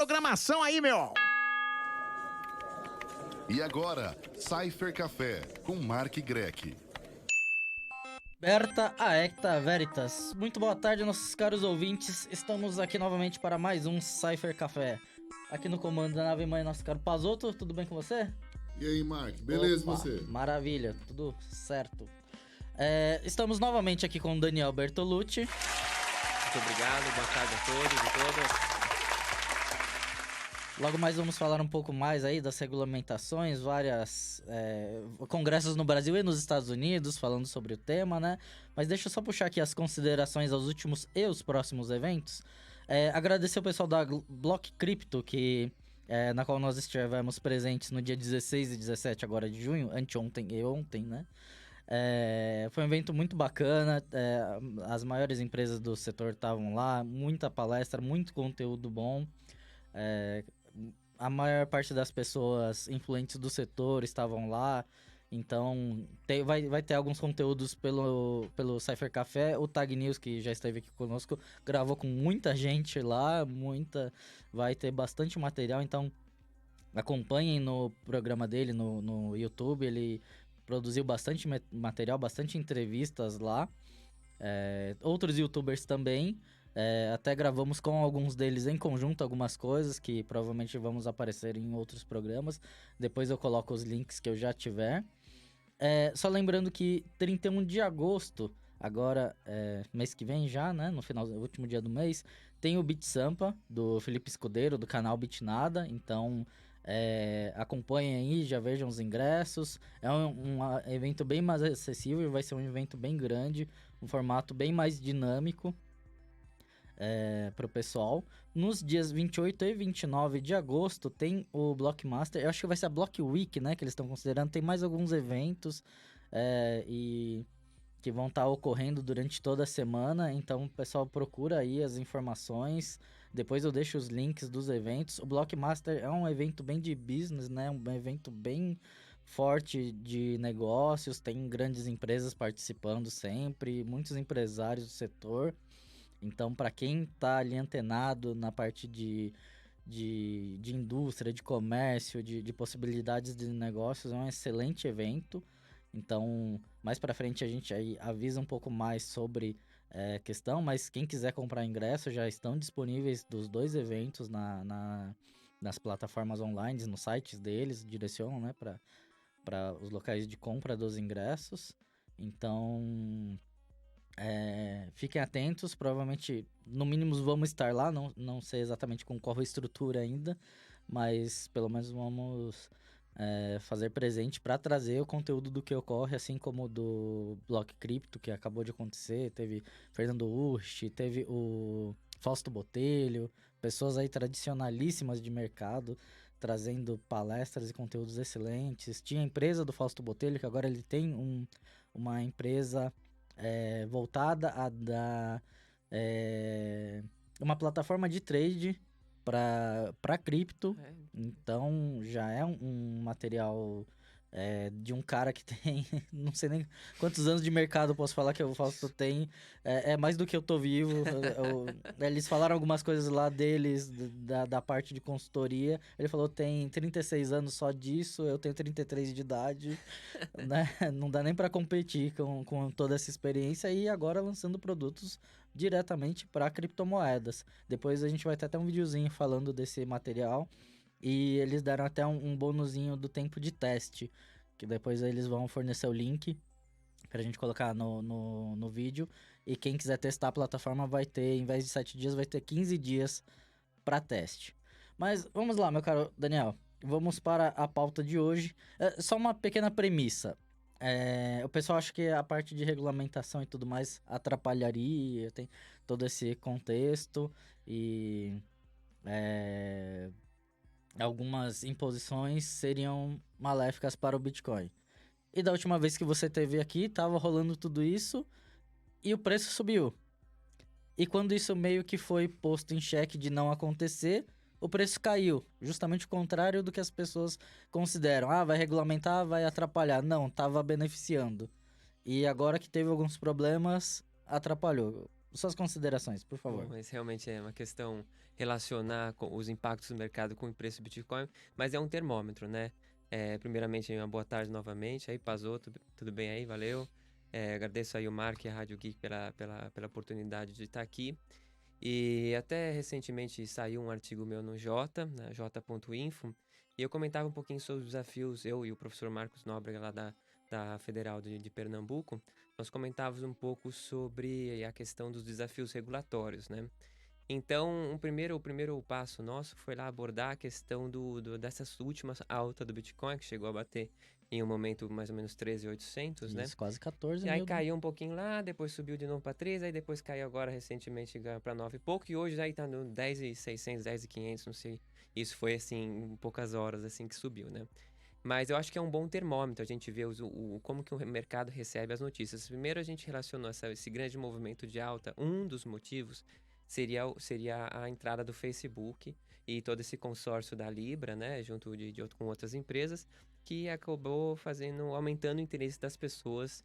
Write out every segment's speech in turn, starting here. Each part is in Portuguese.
Programação aí, meu! E agora, Cypher Café, com Mark Grech. Berta Aecta Veritas. Muito boa tarde, nossos caros ouvintes. Estamos aqui novamente para mais um Cypher Café. Aqui no comando da nave mãe, nosso caro Pazotto. Tudo bem com você? E aí, Mark? Beleza, Opa, você? Maravilha, tudo certo. Estamos novamente aqui com o Daniel Bertolucci. Muito obrigado, boa tarde a todos e todas. Logo mais vamos falar um pouco mais aí das regulamentações, várias congressos no Brasil e nos Estados Unidos falando sobre o tema, né? Mas deixa eu só puxar aqui as considerações aos últimos e os próximos eventos. Agradecer o pessoal da Block Crypto, na qual nós estivemos presentes no dia 16 e 17 agora de junho, anteontem e ontem, né? Foi um evento muito bacana, as maiores empresas do setor estavam lá, muita palestra, muito conteúdo bom. A maior parte das pessoas influentes do setor estavam lá, então vai ter alguns conteúdos pelo Cypher Café. O Tag News, que já esteve aqui conosco, gravou com muita gente lá, vai ter bastante material, então acompanhem no programa dele no YouTube. Ele produziu bastante material, bastante entrevistas lá, outros youtubers também. Até gravamos com alguns deles em conjunto algumas coisas que provavelmente vamos aparecer em outros programas. Depois eu coloco os links que eu já tiver. Só lembrando que 31 de agosto, agora mês que vem já, né? No último dia do mês, tem o Beat Sampa do Felipe Escudeiro, do canal Bitnada. Então acompanhem aí, já vejam os ingressos. É um evento bem mais acessível, vai ser um evento bem grande, um formato bem mais dinâmico. Pro pessoal. Nos dias 28 e 29 de agosto tem o Blockmaster. Eu acho que vai ser a Block Week, né? Que eles estão considerando. Tem mais alguns eventos e que vão estar ocorrendo durante toda a semana. Então o pessoal procura aí as informações. Depois eu deixo os links dos eventos. O Blockmaster é um evento bem de business, né? Um evento bem forte de negócios. Tem grandes empresas participando sempre. Muitos empresários do setor. Então, para quem tá ali antenado na parte de indústria, de comércio, de possibilidades de negócios, é um excelente evento. Então, mais para frente a gente aí avisa um pouco mais sobre a questão, mas quem quiser comprar ingresso já estão disponíveis dos dois eventos nas plataformas online, nos sites deles, direcionam, né, para os locais de compra dos ingressos. Então fiquem atentos, provavelmente, no mínimo vamos estar lá, não sei exatamente com qual estrutura ainda, mas pelo menos vamos fazer presente para trazer o conteúdo do que ocorre, assim como do Block Crypto, que acabou de acontecer. Teve Fernando Urst, teve o Fausto Botelho, pessoas aí tradicionalíssimas de mercado, trazendo palestras e conteúdos excelentes. Tinha a empresa do Fausto Botelho, que agora ele tem uma empresa voltada a dar uma plataforma de trade para cripto. Então já é um material de um cara que tem não sei nem quantos anos de mercado eu posso falar que o Fausto tem. É mais do que eu tô vivo. Eles falaram algumas coisas lá deles, da parte de consultoria. Ele falou, tem 36 anos só disso, eu tenho 33 de idade, né? Não dá nem para competir com toda essa experiência. E agora lançando produtos diretamente para criptomoedas. Depois a gente vai ter até um videozinho falando desse material. E eles deram até um bonuzinho do tempo de teste, que depois eles vão fornecer o link pra gente colocar no vídeo. E quem quiser testar a plataforma vai ter, em vez de 7 dias, vai ter 15 dias para teste. Mas vamos lá, meu caro Daniel. Vamos para a pauta de hoje. Só uma pequena premissa. O pessoal acha que a parte de regulamentação e tudo mais atrapalharia, tem todo esse contexto e algumas imposições seriam maléficas para o Bitcoin. E da última vez que você esteve aqui, tava rolando tudo isso e o preço subiu. E quando isso meio que foi posto em xeque de não acontecer, o preço caiu. Justamente o contrário do que as pessoas consideram. Vai regulamentar, vai atrapalhar. Não, tava beneficiando. E agora que teve alguns problemas, atrapalhou. Suas considerações, por favor. Bom, mas realmente é uma questão relacionar com os impactos do mercado com o preço do Bitcoin, mas é um termômetro, né? Primeiramente, uma boa tarde novamente. Aí, Pazô, tudo bem aí? Valeu. Agradeço aí o Mark e a Rádio Geek pela oportunidade de estar aqui. E até recentemente saiu um artigo meu no J, na j.info, e eu comentava um pouquinho sobre os desafios, eu e o professor Marcos Nóbrega lá da Federal de Pernambuco, nós comentávamos um pouco sobre a questão dos desafios regulatórios, né? Então, o primeiro passo nosso foi lá abordar a questão dessas últimas alta do Bitcoin, que chegou a bater em um momento mais ou menos 13.800, né? Isso, quase 14 E aí mil. caiu um pouquinho lá, depois subiu de novo para 13, aí depois caiu agora recentemente para 9 e pouco, e hoje aí tá no 10.600, 10.500, não sei. Isso foi assim, em poucas horas assim que subiu, né? Mas eu acho que é um bom termômetro a gente ver como que o mercado recebe as notícias. Primeiro a gente relacionou esse grande movimento de alta, um dos motivos seria a entrada do Facebook e todo esse consórcio da Libra, né, junto com outras empresas, que acabou aumentando o interesse das pessoas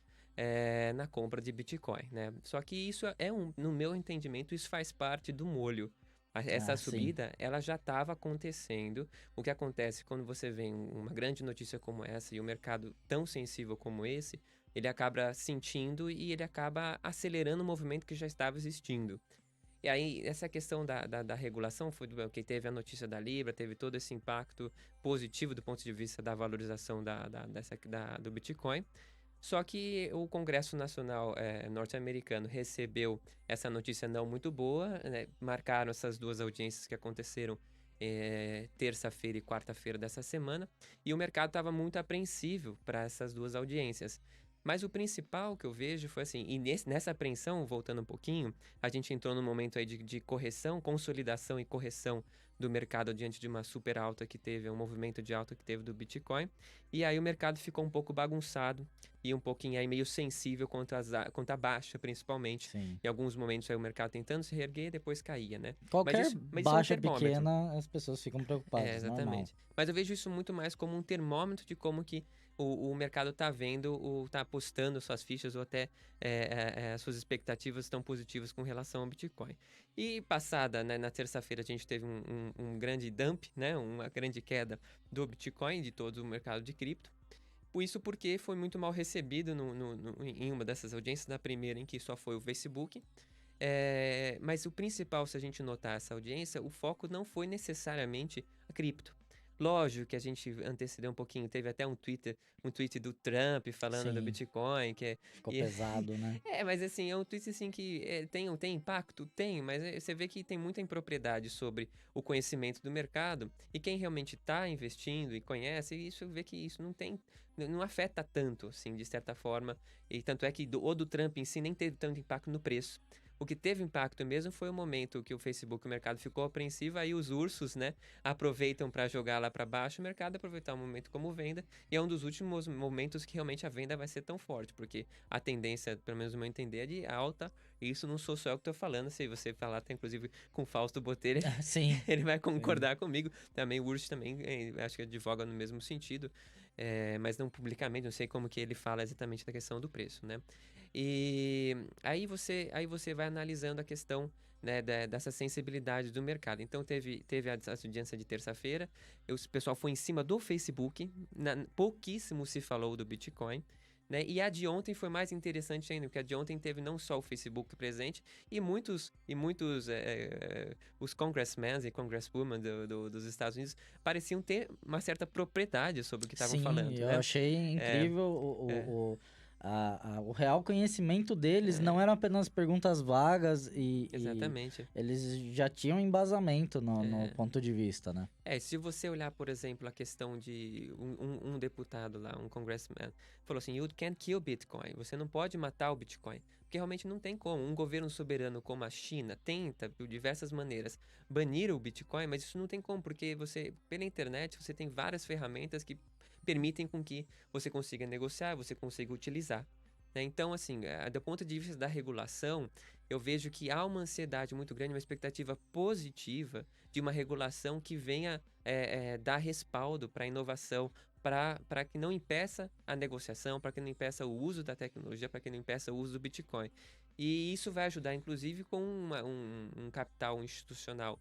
na compra de Bitcoin, né? Só que isso no meu entendimento, isso faz parte do molho. Essa Sim. subida, ela já estava acontecendo. O que acontece quando você vê uma grande notícia como essa e um mercado tão sensível como esse, ele acaba sentindo e ele acaba acelerando o movimento que já estava existindo. E aí, essa questão da regulação foi que teve a notícia da Libra, teve todo esse impacto positivo do ponto de vista da valorização do Bitcoin. Só que o Congresso Nacional norte-americano recebeu essa notícia não muito boa, né? Marcaram essas duas audiências que aconteceram terça-feira e quarta-feira dessa semana, e o mercado estava muito apreensivo para essas duas audiências. Mas o principal que eu vejo foi assim, e nessa apreensão, voltando um pouquinho, a gente entrou num momento aí de correção, consolidação e correção do mercado diante de uma super alta que teve, um movimento de alta que teve do Bitcoin, e aí o mercado ficou um pouco bagunçado e um pouquinho aí meio sensível contra a baixa, principalmente. Sim. Em alguns momentos aí o mercado tentando se reerguer e depois caía, né? Qualquer Mas isso é um baixa termômetro. pequena, as pessoas ficam preocupadas, normal. Exatamente. Mas eu vejo isso muito mais como um termômetro de como que o mercado está vendo, está apostando suas fichas ou até suas expectativas estão positivas com relação ao Bitcoin. E passada, né, na terça-feira, a gente teve um grande dump, né, uma grande queda do Bitcoin, de todo o mercado de cripto. Isso porque foi muito mal recebido em uma dessas audiências, na primeira em que só foi o Facebook. Mas o principal, se a gente notar essa audiência, o foco não foi necessariamente a cripto. Lógico que a gente antecedeu um pouquinho, teve até um tweet do Trump falando do Sim. Bitcoin, Ficou pesado, né? mas assim, é um tweet assim que tem impacto? Tem, mas você vê que tem muita impropriedade sobre o conhecimento do mercado, e quem realmente está investindo e conhece, isso vê que isso não afeta tanto, assim, de certa forma, e tanto é que o do Trump em si nem teve tanto impacto no preço. O que teve impacto mesmo foi o momento que o Facebook, o mercado ficou apreensivo, aí os ursos, né, aproveitam para jogar lá para baixo, o mercado aproveitar o momento como venda, e é um dos últimos momentos que realmente a venda vai ser tão forte, porque a tendência, pelo menos no meu entender, é de alta, e isso não sou só eu que estou falando, se você falar, tá, inclusive com o Fausto Botelho, Sim. ele vai concordar comigo, também o Urso também, acho que advoga no mesmo sentido, mas não publicamente, não sei como que ele fala exatamente da questão do preço, né? E aí você vai analisando a questão, né, dessa sensibilidade do mercado. Então teve a audiência de terça-feira, o pessoal foi em cima do Facebook, pouquíssimo se falou do Bitcoin, né? E a de ontem foi mais interessante ainda, porque a de ontem teve não só o Facebook presente, e muitos os congressmen e congresswomen dos Estados Unidos pareciam ter uma certa propriedade sobre o que estavam falando, Sim, eu né? achei incrível o real conhecimento deles. Não eram apenas perguntas vagas e Exatamente. eles já tinham embasamento no ponto de vista, né? Se você olhar, por exemplo, a questão de um deputado lá, um congressman, falou assim, you can't kill Bitcoin, você não pode matar o Bitcoin, porque realmente não tem como. Um governo soberano como a China tenta, de diversas maneiras, banir o Bitcoin, mas isso não tem como, porque pela internet, você tem várias ferramentas que permitem com que você consiga negociar, você consiga utilizar, né? Então, assim, do ponto de vista da regulação, eu vejo que há uma ansiedade muito grande, uma expectativa positiva de uma regulação que venha dar respaldo para a inovação, para que não impeça a negociação, para que não impeça o uso da tecnologia, para que não impeça o uso do Bitcoin. E isso vai ajudar, inclusive, com um capital institucional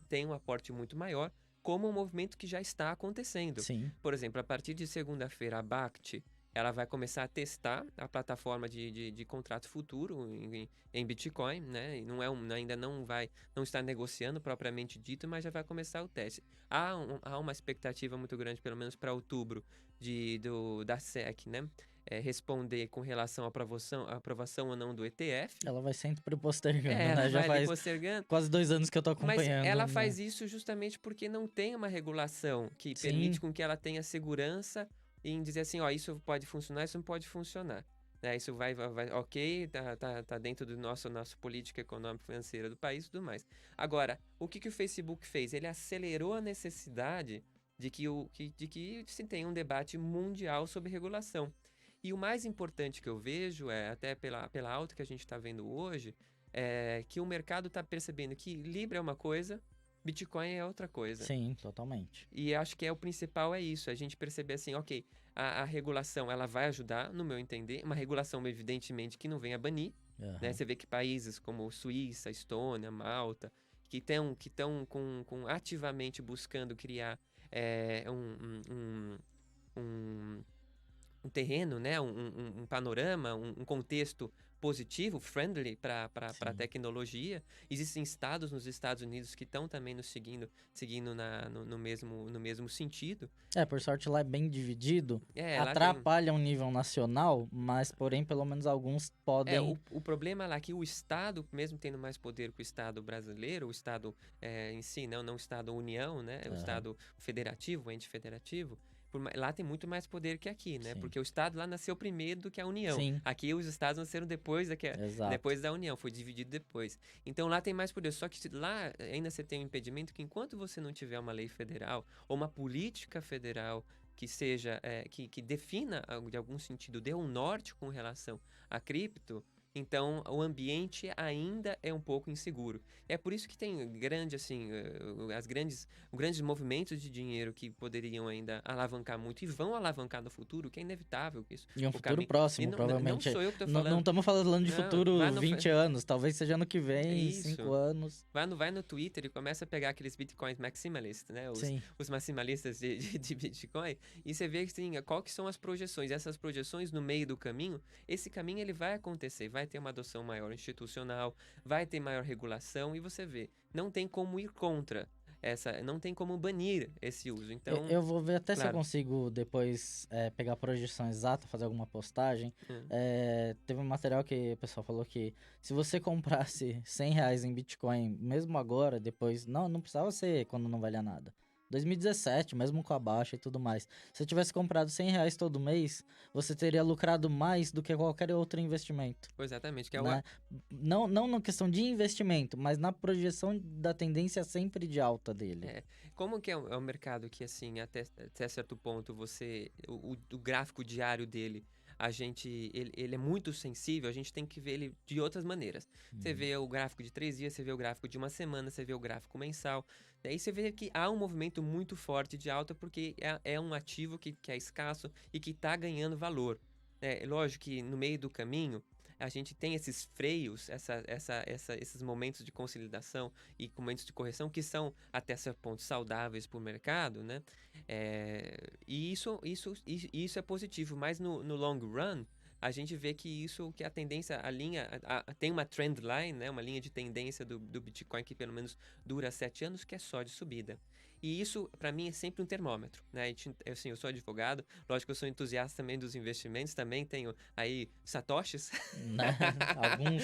tenha um aporte muito maior, como um movimento que já está acontecendo. Sim. Por exemplo, a partir de segunda-feira, a BACT, ela vai começar a testar a plataforma de contrato futuro em Bitcoin, né? E ainda não está negociando propriamente dito, mas já vai começar o teste. Há uma expectativa muito grande, pelo menos para outubro, da SEC, né? Responder com relação à aprovação ou não do ETF. Ela vai sempre postergando, Ela né? Já vai ali faz postergando. quase 2 anos que eu tô Mas acompanhando. ela né? faz isso justamente porque não tem uma regulação que Sim. permite com que ela tenha segurança em dizer assim, ó, isso pode funcionar, isso não pode funcionar. Né? Isso vai ok, tá dentro do nossa política econômica financeira do país e tudo mais. Agora, o que o Facebook fez? Ele acelerou a necessidade de que se tenha um debate mundial sobre regulação. E o mais importante que eu vejo, até pela alta que a gente está vendo hoje, é que o mercado está percebendo que Libra é uma coisa, Bitcoin é outra coisa. Sim, totalmente. E acho que o principal é isso, a gente perceber assim, ok, a regulação ela vai ajudar, no meu entender, uma regulação evidentemente que não venha banir, né? Você vê que países como Suíça, Estônia, Malta, que estão ativamente buscando criar um terreno, né? um panorama, um contexto positivo, friendly para a tecnologia. Existem estados nos Estados Unidos que estão também nos seguindo no mesmo sentido. Por sorte lá é bem dividido. Lá Atrapalha um nível nacional, mas porém pelo menos alguns podem... O problema lá é que o Estado, mesmo tendo mais poder que o Estado brasileiro, o Estado em si, não o Estado União, né? O Estado federativo, o ente federativo, lá tem muito mais poder que aqui, né? Sim. Porque o Estado lá nasceu primeiro do que a União. Sim. Aqui os Estados nasceram depois da União, foi dividido depois. Então lá tem mais poder. Só que lá ainda você tem um impedimento que enquanto você não tiver uma lei federal ou uma política federal que seja, que defina, de algum sentido, dê um norte com relação a cripto, então o ambiente ainda é um pouco inseguro. É por isso que tem grandes movimentos de dinheiro que poderiam ainda alavancar muito e vão alavancar no futuro, que é inevitável isso. E um futuro próximo, provavelmente. Não sou eu que estou falando. Não estamos falando de futuro 20 anos, talvez seja ano que vem, Isso. 5 anos. Vai no Twitter e começa a pegar aqueles bitcoins maximalistas, né? Os maximalistas de Bitcoin, e você vê assim, qual que são as projeções. Essas projeções no meio do caminho, esse caminho ele vai acontecer, vai ter uma adoção maior institucional, vai ter maior regulação, e você vê, não tem como ir contra não tem como banir esse uso. Então, eu vou ver até se eu consigo depois pegar a projeção exata, fazer alguma postagem. Teve um material que o pessoal falou que se você comprasse R$100 em Bitcoin, mesmo agora, depois, não precisava ser quando não valia nada. 2017, mesmo com a baixa e tudo mais. Se você tivesse comprado R$100 todo mês, você teria lucrado mais do que qualquer outro investimento. Exatamente. Que né? Não na questão de investimento, mas na projeção da tendência sempre de alta dele. Como que é um mercado que, assim, até certo ponto, o gráfico diário dele, ele é muito sensível, a gente tem que ver ele de outras maneiras. Você vê o gráfico de 3 dias, você vê o gráfico de uma semana, você vê o gráfico mensal. Daí você vê que há um movimento muito forte de alta porque é um ativo que é escasso e que está ganhando valor. Lógico que no meio do caminho a gente tem esses freios, esses momentos de consolidação e momentos de correção que são até certo ponto saudáveis para o mercado, né? E isso é positivo, mas no long run a gente vê que a tendência, tem uma trend line, né? Uma linha de tendência do Bitcoin que pelo menos dura 7 anos, que é só de subida. E isso, para mim, é sempre um termômetro, né? Eu sou advogado, lógico que eu sou entusiasta também dos investimentos, também tenho aí satoshis. Alguns.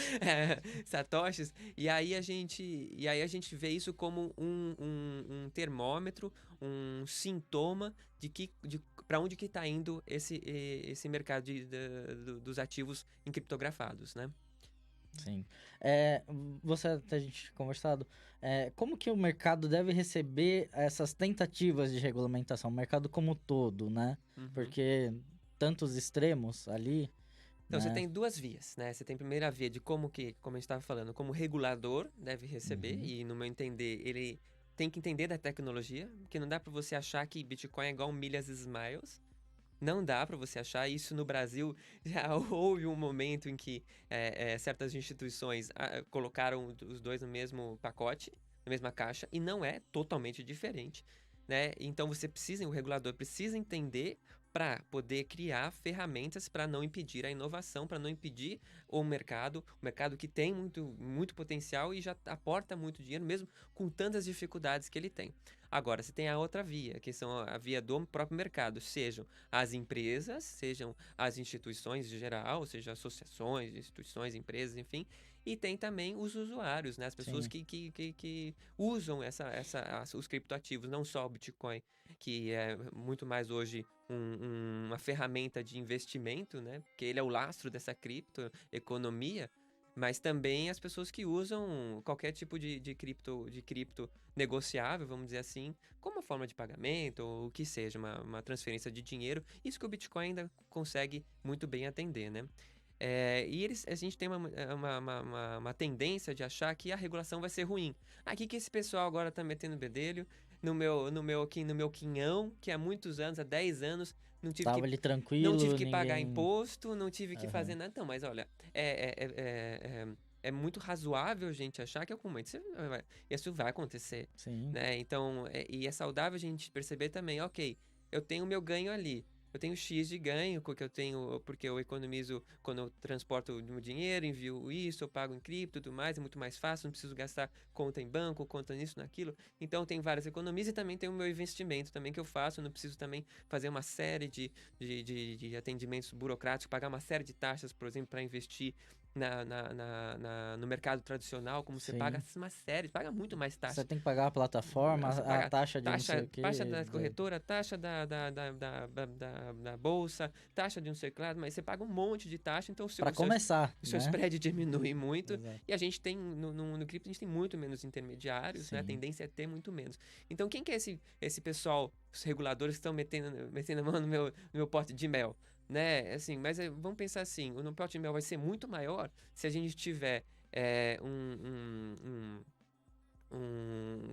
Satoshis. E aí a gente vê isso como um termômetro, um sintoma de para onde que está indo esse mercado dos ativos encriptografados, né? Sim. A gente conversado, como que o mercado deve receber essas tentativas de regulamentação, o mercado como todo, né? Porque tantos extremos ali... Então, você tem duas vias, né? Você tem a primeira via de como a gente estava falando, como o regulador deve receber, e no meu entender, ele tem que entender da tecnologia, porque não dá para você achar que Bitcoin é igual milhas e smiles, Não dá para você achar isso no Brasil. Já houve um momento em que certas instituições colocaram os dois no mesmo pacote, na mesma caixa, e não é totalmente diferente, né? Então o regulador precisa entender para poder criar ferramentas para não impedir a inovação, para não impedir o mercado que tem muito potencial e já aporta muito dinheiro, mesmo com tantas dificuldades que ele tem. Agora, você tem a outra via, que são a via do próprio mercado, sejam as empresas, sejam as instituições em geral, seja associações, instituições, empresas, enfim, e tem também os usuários, né? As pessoas Sim. que usam os criptoativos, não só o Bitcoin, que é muito mais hoje uma ferramenta de investimento, né? Porque ele é o lastro dessa criptoeconomia, mas também as pessoas que usam qualquer tipo de cripto negociável, vamos dizer assim, como uma forma de pagamento ou o que seja, uma transferência de dinheiro. Isso que o Bitcoin ainda consegue muito bem atender, né? E a gente tem uma tendência de achar que a regulação vai ser ruim. Aqui que esse pessoal agora tá metendo bedelho no meu quinhão, que há muitos anos, há 10 anos, não tive Tava que ali tranquilo, não tive que pagar ninguém... imposto, não tive que Aham. fazer nada. Então, mas olha, é muito razoável a gente achar que em algum momento isso vai acontecer, Sim. né? Então, e é saudável a gente perceber também, ok, eu tenho o meu ganho ali. Eu tenho X de ganho, porque eu economizo quando eu transporto o meu dinheiro, envio isso, eu pago em cripto e tudo mais, é muito mais fácil, não preciso gastar conta em banco, conta nisso, naquilo. Então tem várias economias e também tem o meu investimento também que eu faço, eu não preciso também fazer uma série de atendimentos burocráticos, pagar uma série de taxas, por exemplo, para investir no mercado tradicional, como você Sim. paga uma série, paga muito mais taxa. Você tem que pagar a plataforma, Você a paga taxa de não sei o quê. taxa da corretora, taxa da bolsa, taxa de não sei o que lá, mas você paga um monte de taxa, então Pra começar, o seu né? spread diminui muito. Exato. E a gente tem, no cripto, a gente tem muito menos intermediários, né? A Sim. tendência é ter muito menos. Então, quem que é esse pessoal, os reguladores que estão metendo a mão no meu pote de mel? Né? Assim, mas vamos pensar assim, o pote de mel vai ser muito maior se a gente tiver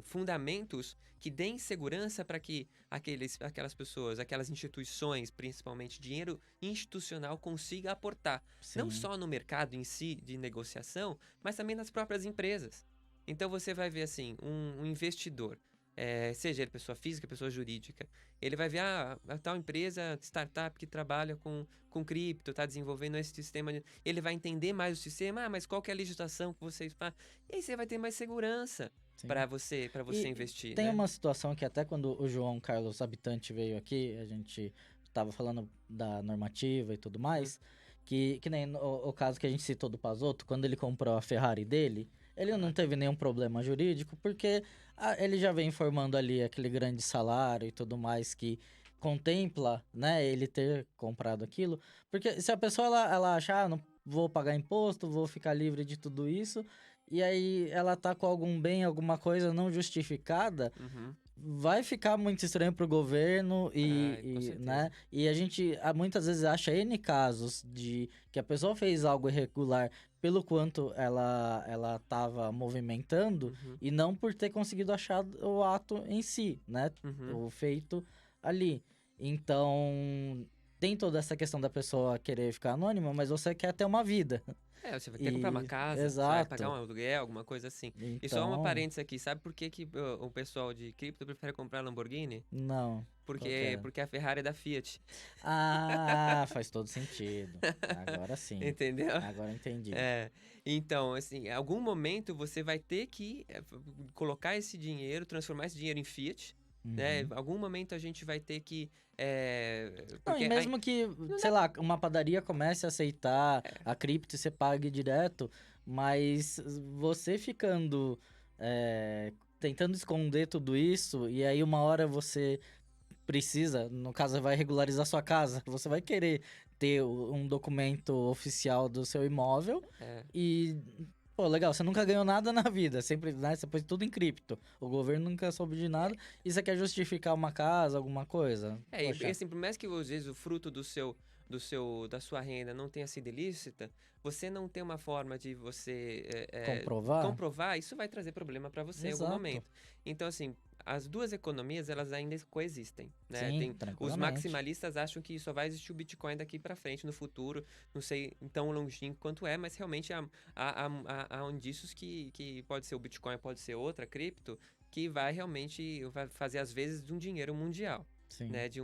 fundamentos que deem segurança para que aquelas pessoas, aquelas instituições, principalmente dinheiro institucional, consiga aportar. Não Sim. só no mercado em si de negociação, mas também nas próprias empresas. Então você vai ver assim, um investidor, seja ele pessoa física, pessoa jurídica, ele vai ver a tal empresa, startup que trabalha com cripto, está desenvolvendo esse sistema, ele vai entender mais o sistema, mas qual que é a legislação que vocês fazem? E aí você vai ter mais segurança Sim. para você E investir, tem né? uma situação que até quando o João Carlos Habitante veio aqui, a gente tava falando da normativa e tudo mais, que nem o caso que a gente citou do Pazotto, quando ele comprou a Ferrari dele, ele não teve nenhum problema jurídico, porque ele já vem informando ali aquele grande salário e tudo mais que contempla, né, ele ter comprado aquilo. Porque se a pessoa, ela achar, não vou pagar imposto, vou ficar livre de tudo isso, e aí ela tá com algum bem, alguma coisa não justificada, Uhum. vai ficar muito estranho pro governo Com e certeza. né? E a gente muitas vezes acha N casos de que a pessoa fez algo irregular pelo quanto ela tava movimentando Uhum. e não por ter conseguido achar o ato em si, né? Uhum. O feito ali. Então, tem toda essa questão da pessoa querer ficar anônima, mas você quer ter uma vida. Você vai ter que comprar uma casa, você vai Exato. pagar um aluguel, alguma coisa assim. E só uma Então, parênteses aqui, sabe por que o pessoal de cripto prefere comprar Lamborghini? não. Qual que é? Porque a Ferrari é da Fiat. Ah, faz todo sentido. Agora sim. Entendeu? Agora entendi. Então, assim, em algum momento você vai ter que colocar esse dinheiro, transformar esse dinheiro em Fiat, né? Uhum. Em algum momento a gente vai ter que... Não, e mesmo que, sei lá, uma padaria comece a aceitar a cripto e você pague direto, mas você ficando tentando esconder tudo isso, e aí uma hora você precisa, no caso vai regularizar sua casa, você vai querer ter um documento oficial do seu imóvel e... Pô, legal, você nunca ganhou nada na vida, sempre, né, você pôs tudo em cripto. O governo nunca soube de nada e você quer justificar uma casa, alguma coisa. E Poxa, assim, por mais que às vezes o fruto do seu da sua renda não tenha sido ilícita, você não tem uma forma de você comprovar, isso vai trazer problema para você em algum Exato. momento. Então, assim, as duas economias, elas ainda coexistem, né? Sim, Os tranquilamente. maximalistas acham que só vai existir o Bitcoin daqui para frente, no futuro, não sei tão longínquo quanto é, mas realmente há indícios que pode ser o Bitcoin, pode ser outra cripto, que vai fazer às vezes de um dinheiro mundial. Sim. Né, de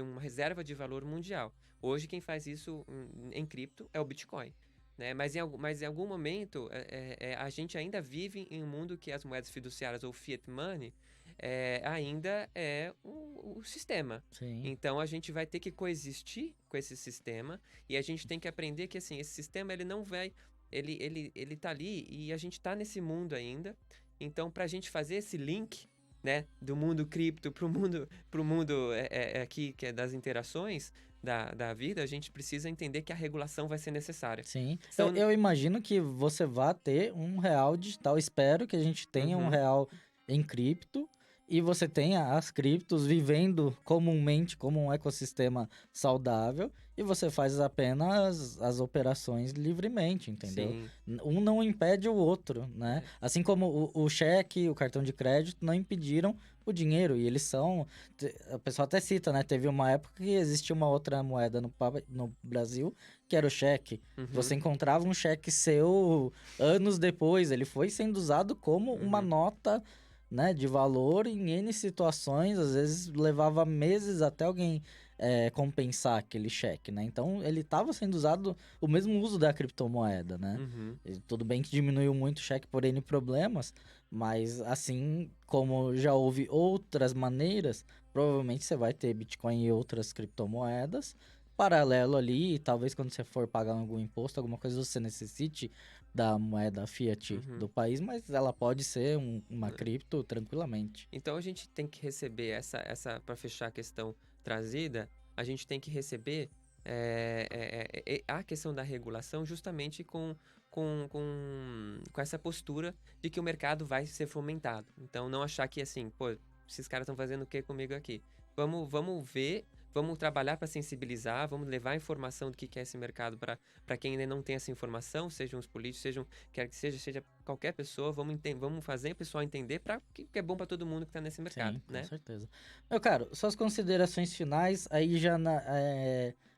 uma reserva de valor mundial. Hoje, quem faz isso em cripto é o Bitcoin. Né? Mas em algum momento, a gente ainda vive em um mundo que as moedas fiduciárias ou fiat money ainda é o sistema. Sim. Então, a gente vai ter que coexistir com esse sistema e a gente tem que aprender que assim, esse sistema ele não vai... Ele tá ali e a gente tá nesse mundo ainda. Então, para a gente fazer esse link, né, do mundo cripto pro mundo aqui, que é das interações da vida, a gente precisa entender que a regulação vai ser necessária. Sim. Então, Eu imagino que você vá ter um real digital. Espero que a gente tenha um real em cripto e você tenha as criptos vivendo comumente como um ecossistema saudável e você faz apenas as operações livremente, entendeu? sim, Um não impede o outro, né? Assim como o cheque, o cartão de crédito não impediram o dinheiro. E eles são... O pessoal até cita, né? Teve uma época que existia uma outra moeda no Brasil, que era o cheque. Você encontrava um cheque seu anos depois. Ele foi sendo usado como uma nota, né, de valor em N situações. Às vezes levava meses até alguém compensar aquele cheque, né? Então, ele estava sendo usado o mesmo uso da criptomoeda, né? E tudo bem que diminuiu muito o cheque por N problemas, mas assim como já houve outras maneiras, provavelmente você vai ter Bitcoin e outras criptomoedas paralelo ali, e talvez quando você for pagar algum imposto, alguma coisa, você necessite da moeda fiat do país, mas ela pode ser uma cripto tranquilamente. Então a gente tem que receber essa para fechar a questão trazida, a gente tem que receber a questão da regulação justamente com essa postura de que o mercado vai ser fomentado. Então não achar que assim, pô, esses caras estão fazendo o que comigo aqui? Vamos ver, vamos trabalhar para sensibilizar, vamos levar a informação do que é esse mercado para quem ainda não tem essa informação, sejam os políticos, quer que seja qualquer pessoa, vamos fazer o pessoal entender para que é bom para todo mundo que está nesse mercado, Sim, né? com certeza. Meu caro, suas considerações finais, aí já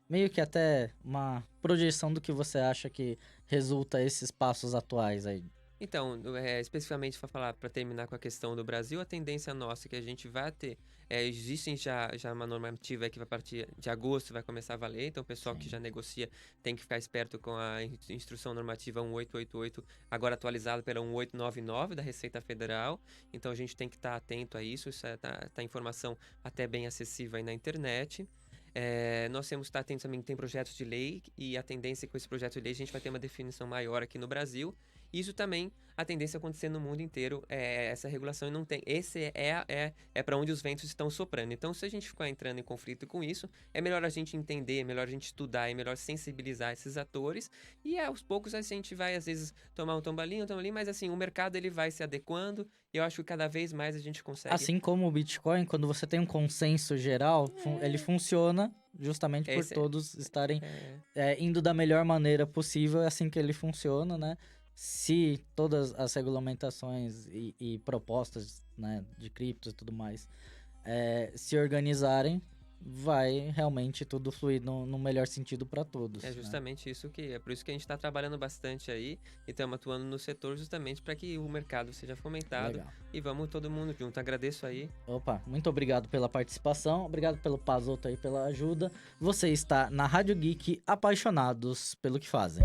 meio que até uma projeção do que você acha que resulta esses passos atuais aí. Então, especificamente para terminar com a questão do Brasil, a tendência nossa é que a gente vai ter, existe já uma normativa que vai partir de agosto, vai começar a valer, então o pessoal que já negocia tem que ficar esperto com a instrução normativa 1888, agora atualizada pela 1899 da Receita Federal, então a gente tem que estar atento a isso tá informação até bem acessível aí na internet. Nós temos que estar atentos também que tem projetos de lei e a tendência com esse projeto de lei a gente vai ter uma definição maior aqui no Brasil. Isso também, a tendência a acontecer no mundo inteiro, essa regulação não tem. Esse é para onde os ventos estão soprando. Então, se a gente ficar entrando em conflito com isso, é melhor a gente entender, é melhor a gente estudar, é melhor sensibilizar esses atores e aos poucos a gente vai, às vezes, tomar um tombalinho, mas assim, o mercado ele vai se adequando e eu acho que cada vez mais a gente consegue... Assim como o Bitcoin, quando você tem um consenso geral, ele funciona justamente por todos estarem indo da melhor maneira possível, é assim que ele funciona, né? Se todas as regulamentações e propostas, né, de criptos e tudo mais se organizarem, vai realmente tudo fluir no melhor sentido para todos. É justamente isso é por isso que a gente está trabalhando bastante aí e estamos atuando no setor justamente para que o mercado seja fomentado. Legal. E vamos todo mundo junto. Agradeço aí. Opa, muito obrigado pela participação, obrigado pelo Pazoto aí pela ajuda. Você está na Rádio Geek, apaixonados pelo que fazem.